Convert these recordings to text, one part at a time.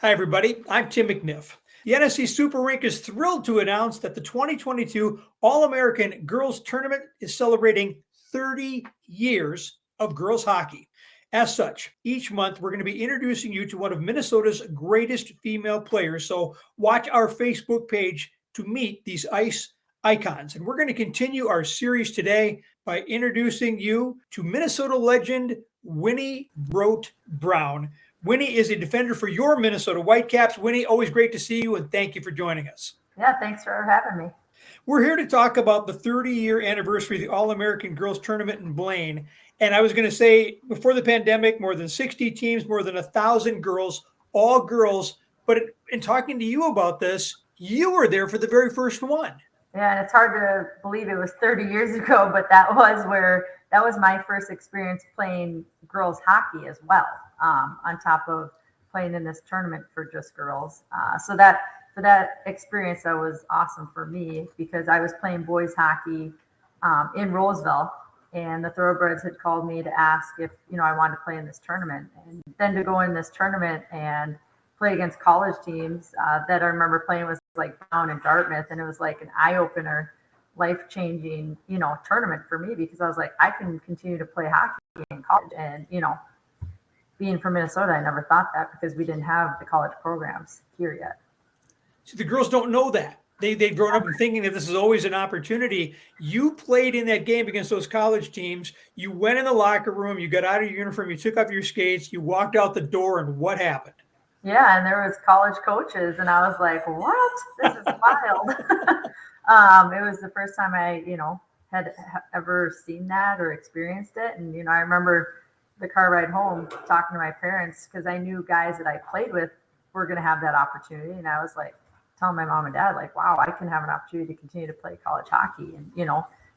Hi, everybody. I'm Tim McNiff. The NSC Super Rink is thrilled to announce that the 2022 All-American Girls Tournament is celebrating 30 years of girls hockey. As such, each month we're going to be introducing you to one of Minnesota's greatest female players. So watch our Facebook page to meet these ice icons. And we're going to continue our series today by introducing you to Minnesota legend Winny Brodt-Brown. Winny is a defender for your Minnesota Whitecaps. Winny, always great to see you, and thank you for joining us. Yeah, thanks for having me. We're here to talk about the 30-year anniversary of the All-American Girls Tournament in Blaine. And I was going to say, before the pandemic, more than 60 teams, more than 1,000 girls, all girls. But in talking to you about this, you were there for the very first one. Yeah, and it's hard to believe it was 30 years ago, but that was my first experience playing girls hockey as well, on top of playing in this tournament for just girls. So for that experience, that was awesome for me because I was playing boys hockey in Roseville, and the Thoroughbreds had called me to ask if I wanted to play in this tournament, and then to go in this tournament and play against college teams that I remember playing was like Brown and Dartmouth, and it was like an eye-opener, life-changing, tournament for me because I was like, I can continue to play hockey in college. And, being from Minnesota, I never thought that because we didn't have the college programs here yet. So the girls don't know that. They've grown up thinking that this is always an opportunity. You played in that game against those college teams. You went in the locker room, you got out of your uniform, you took off your skates, you walked out the door, and what happened? Yeah, and there was college coaches, and I was like, what? This is wild. It was the first time I, had ever seen that or experienced it. And, I remember the car ride home talking to my parents because I knew guys that I played with were going to have that opportunity. And I was like, telling my mom and dad, like, wow, I can have an opportunity to continue to play college hockey and,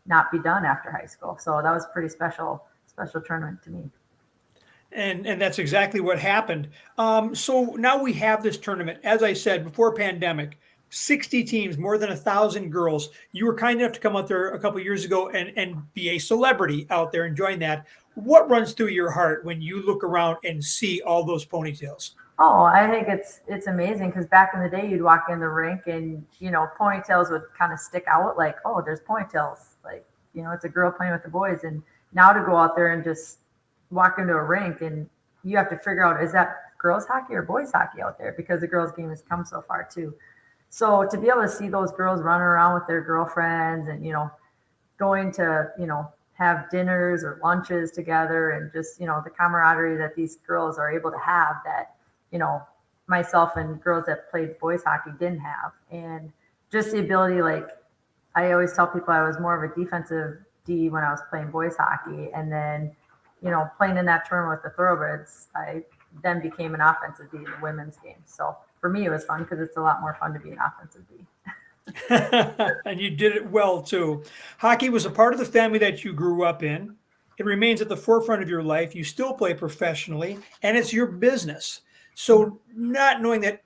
not be done after high school. So that was a pretty special tournament to me. And that's exactly what happened. So now we have this tournament. As I said, before pandemic, 60 teams, more than 1,000 girls. You were kind enough to come out there a couple of years ago and be a celebrity out there enjoying that. What runs through your heart when you look around and see all those ponytails? Oh, I think it's amazing because back in the day, you'd walk in the rink and, ponytails would kind of stick out like, oh, there's ponytails. Like, it's a girl playing with the boys. And now to go out there and just walk into a rink and you have to figure out, is that girls hockey or boys hockey out there? Because the girls game has come so far too. So to be able to see those girls running around with their girlfriends and, going to, have dinners or lunches together and just, the camaraderie that these girls are able to have that, myself and girls that played boys hockey didn't have. And just the ability, like I always tell people I was more of a defensive D when I was playing boys hockey. And then, playing in that tournament with the Thoroughbreds, I then became an offensive D in the women's game. So for me, it was fun because it's a lot more fun to be an offensive D. And you did it well, too. Hockey was a part of the family that you grew up in. It remains at the forefront of your life. You still play professionally, and it's your business. So knowing that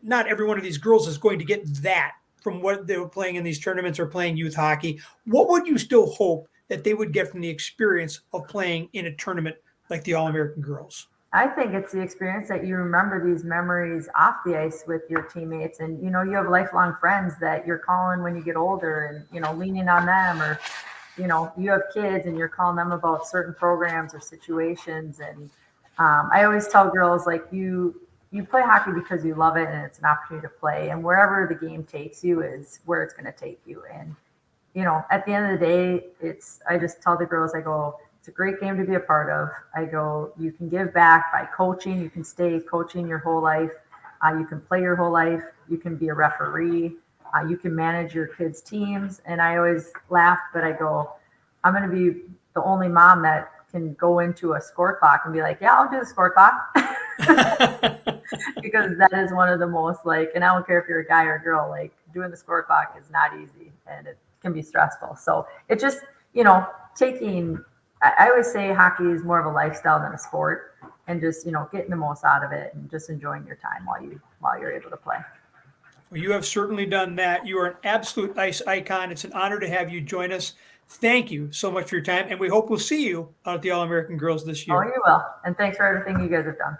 not every one of these girls is going to get that from what they were playing in these tournaments or playing youth hockey, what would you still hope that they would get from the experience of playing in a tournament like the All-American Girls? I think it's the experience that you remember these memories off the ice with your teammates. And, you have lifelong friends that you're calling when you get older and, leaning on them, or, you have kids and you're calling them about certain programs or situations. And I always tell girls, like, you play hockey because you love it and it's an opportunity to play. And wherever the game takes you is where it's going to take you. And, at the end of the day, I just tell the girls, I go, it's a great game to be a part of. I go, you can give back by coaching. You can stay coaching your whole life. You can play your whole life. You can be a referee. You can manage your kids' teams. And I always laugh, but I go, I'm going to be the only mom that can go into a score clock and be like, yeah, I'll do the score clock. Because that is one of the most, like, and I don't care if you're a guy or a girl, like, doing the score clock is not easy and it can be stressful. So it just, I always say hockey is more of a lifestyle than a sport, and just, getting the most out of it and just enjoying your time while you're able to play. Well, you have certainly done that. You are an absolute ice icon. It's an honor to have you join us. Thank you so much for your time, and we hope we'll see you out at the All-American Girls this year. Oh, you will. And thanks for everything you guys have done.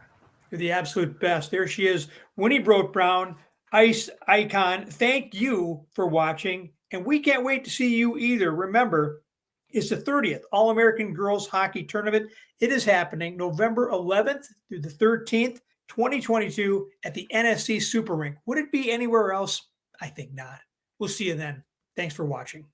You're the absolute best. There she is, Winny BrodtBrown, ice icon. Thank you for watching, and we can't wait to see you either. Remember, it's the 30th All-American Girls Hockey Tournament. It is happening November 11th through the 13th, 2022 at the NSC Super Rink. Would it be anywhere else? I think not. We'll see you then. Thanks for watching.